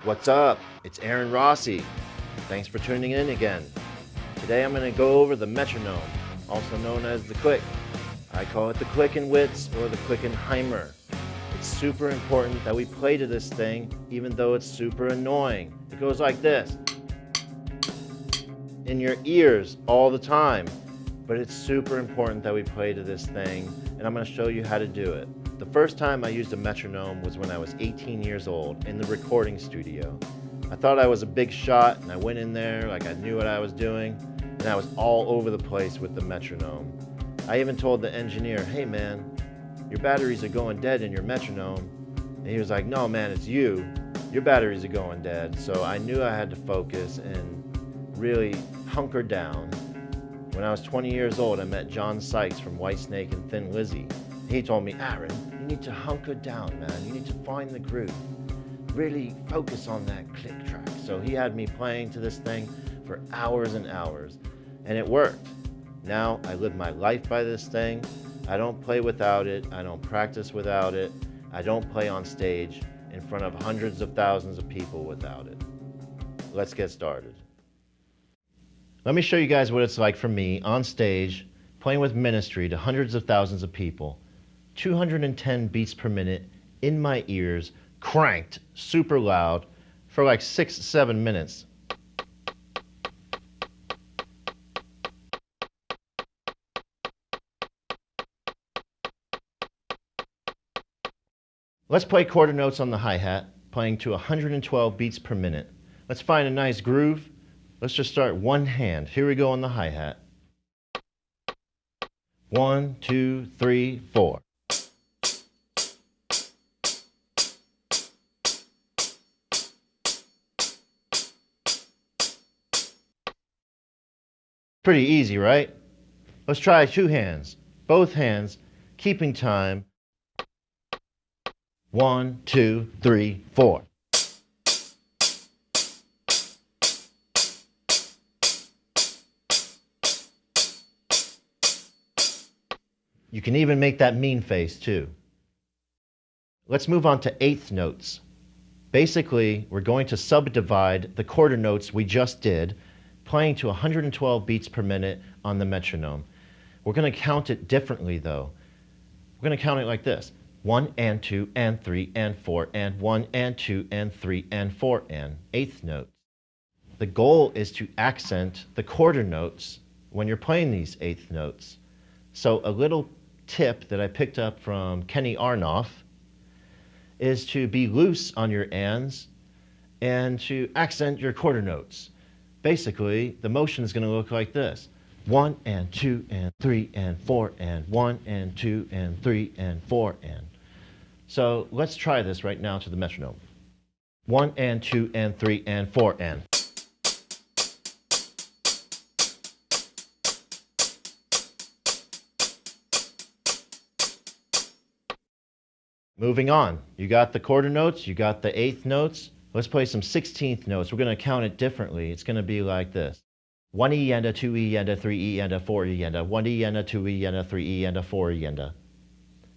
What's up? It's Aaron Rossi. Thanks for tuning in again. Today I'm going to go over the metronome, also known as the click. I call it the Klickenwitz or the Klickenheimer. It's super important that we play to this thing, even though it's super annoying. It goes like this, in your ears all the time. But it's super important that we play to this thing, and I'm going to show you how to do it. The first time I used a metronome was when I was 18 years old in the recording studio. I thought I was a big shot, and I went in there like I knew what I was doing, and I was all over the place with the metronome. I even told the engineer, hey man, your batteries are going dead in your metronome. And he was like, no man, it's you. Your batteries are going dead. So I knew I had to focus and really hunker down. When I was 20 years old, I met John Sykes from Whitesnake and Thin Lizzy. He told me, Aaron, you need to hunker down, man. You need to find the groove. Really focus on that click track. So he had me playing to this thing for hours and hours, and it worked. Now I live my life by this thing. I don't play without it. I don't practice without it. I don't play on stage in front of hundreds of thousands of people without it. Let's get started. Let me show you guys what it's like for me on stage, playing with Ministry to hundreds of thousands of people, 210 beats per minute in my ears, cranked super loud for like 6-7 minutes. Let's play quarter notes on the hi-hat, playing to 112 beats per minute. Let's find a nice groove. Let's just start one hand. Here we go on the hi-hat. 1, 2, 3, 4. Pretty easy, right? Let's try two hands. Both hands, keeping time. 1, 2, 3, 4. You can even make that mean face too. Let's move on to eighth notes. Basically, we're going to subdivide the quarter notes we just did, playing to 112 beats per minute on the metronome. We're going to count it differently though. We're going to count it like this. 1 and 2 and 3 and 4 and 1 and 2 and 3 and 4 and eighth notes. The goal is to accent the quarter notes when you're playing these eighth notes. So a little tip that I picked up from Kenny Arnoff is to be loose on your ands and to accent your quarter notes. Basically, the motion is going to look like this. 1 and 2 and 3 and 4 and 1 and 2 and 3 and 4 and. So let's try this right now to the metronome. 1 and 2 and 3 and 4 and. Moving on, you got the quarter notes, you got the eighth notes. Let's play some 16th notes. We're going to count it differently. It's going to be like this. 1E and a 2E and a 3E and a 4E and a 1E and a 2E and a 3E and a 4E and a.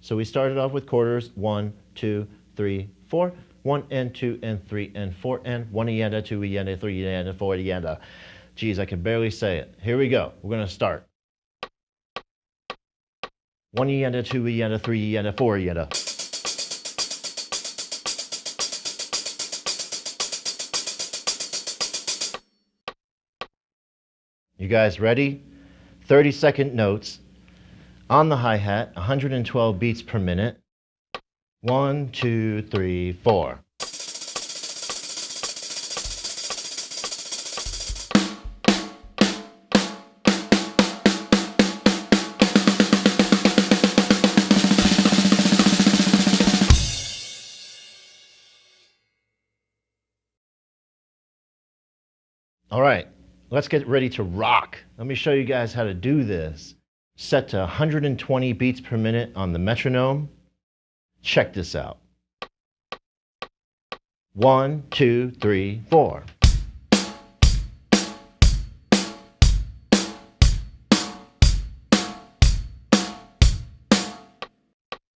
So we started off with quarters, 1, 2, 3, 4. 1 and 2 and 3 and 4 and 1E and a 2E and a 3E and a 4E and a. Geez, I can barely say it. Here we go. We're going to start. 1E and a 2E and a 3E and a 4E and a. You guys ready? 30-second notes on the hi-hat, 112 beats per minute. 1, 2, 3, 4. All right. Let's get ready to rock. Let me show you guys how to do this. Set to 120 beats per minute on the metronome. Check this out. 1, 2, 3, 4.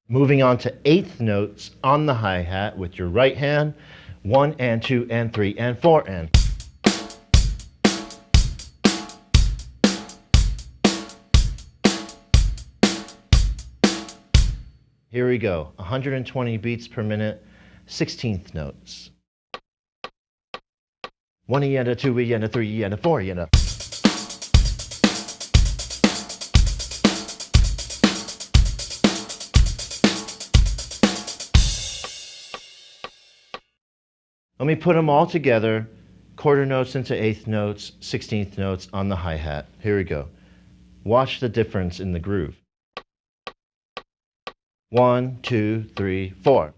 Moving on to eighth notes on the hi-hat with your right hand. 1 and 2 and 3 and 4 and. Here we go, 120 beats per minute, 16th notes. 1 E and a 2 E and a 3 E and a 4 E and a. Let me put them all together, quarter notes into eighth notes, 16th notes on the hi-hat. Here we go. Watch the difference in the groove. 1, 2, 3, 4.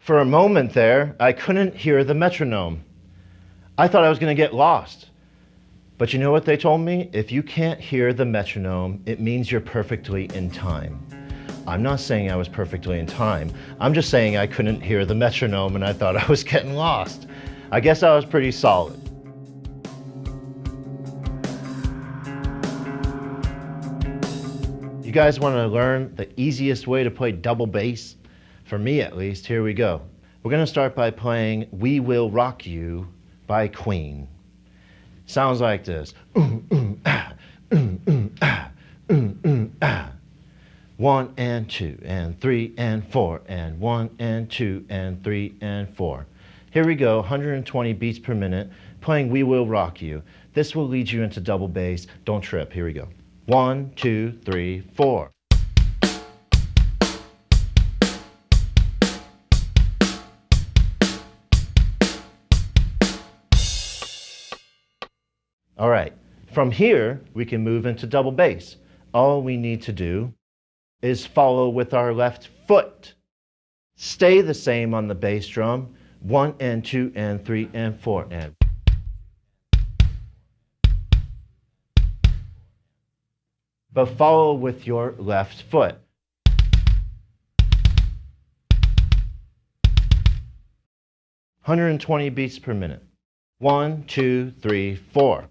For a moment there, I couldn't hear the metronome. I thought I was going to get lost. But you know what they told me? If you can't hear the metronome, it means you're perfectly in time. I'm not saying I was perfectly in time. I'm just saying I couldn't hear the metronome and I thought I was getting lost. I guess I was pretty solid. You guys want to learn the easiest way to play double bass? For me at least, here we go. We're going to start by playing We Will Rock You by Queen. Sounds like this. 1 and 2 and 3 and 4 and 1 and 2 and 3 and 4. Here we go, 120 beats per minute, playing We Will Rock You. This will lead you into double bass. Don't trip. Here we go. 1, 2, 3, 4. All right, from here, we can move into double bass. All we need to do is follow with our left foot. Stay the same on the bass drum, 1 and 2 and 3 and 4 and. But follow with your left foot. "120 beats per minute. 1, 2, 3, 4.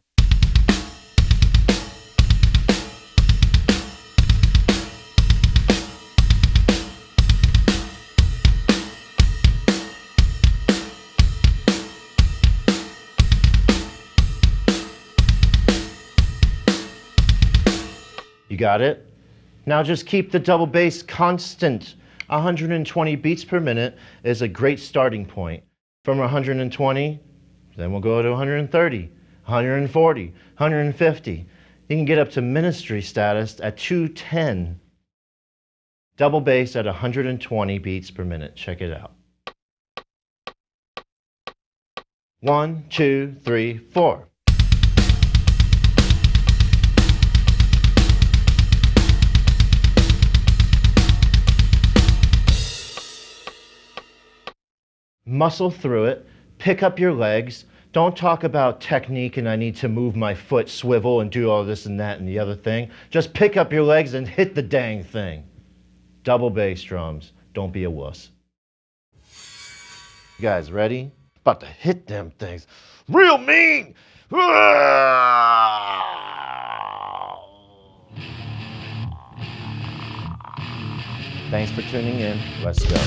You got it? Now just keep the double bass constant. 120 beats per minute is a great starting point. From 120, then we'll go to 130, 140, 150. You can get up to ministry status at 210. Double bass at 120 beats per minute. Check it out. 1, 2, 3, 4. Muscle through it, pick up your legs. Don't talk about technique and I need to move my foot, swivel, and do all this and that and the other thing. Just pick up your legs and hit the dang thing. Double bass drums. Don't be a wuss. You guys ready? About to hit them things. Real mean! Thanks for tuning in. Let's go.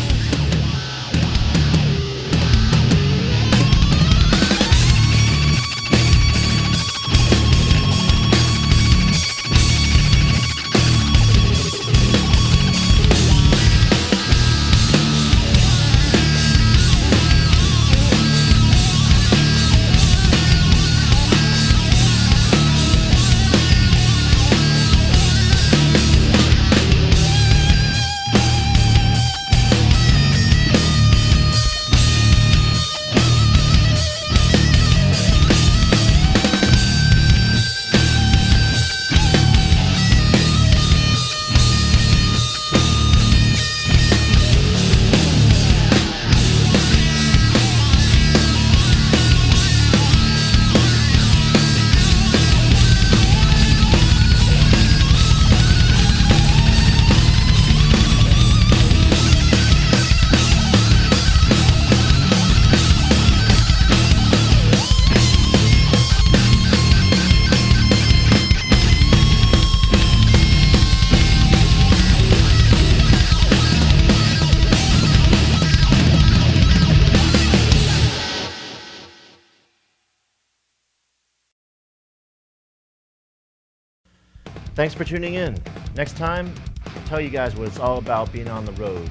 Thanks for tuning in. Next time, I'll tell you guys what it's all about being on the road,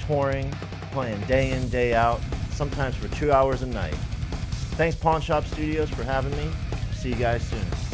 touring, playing day in, day out, sometimes for 2 hours a night. Thanks Pawnshop Studios for having me. See you guys soon.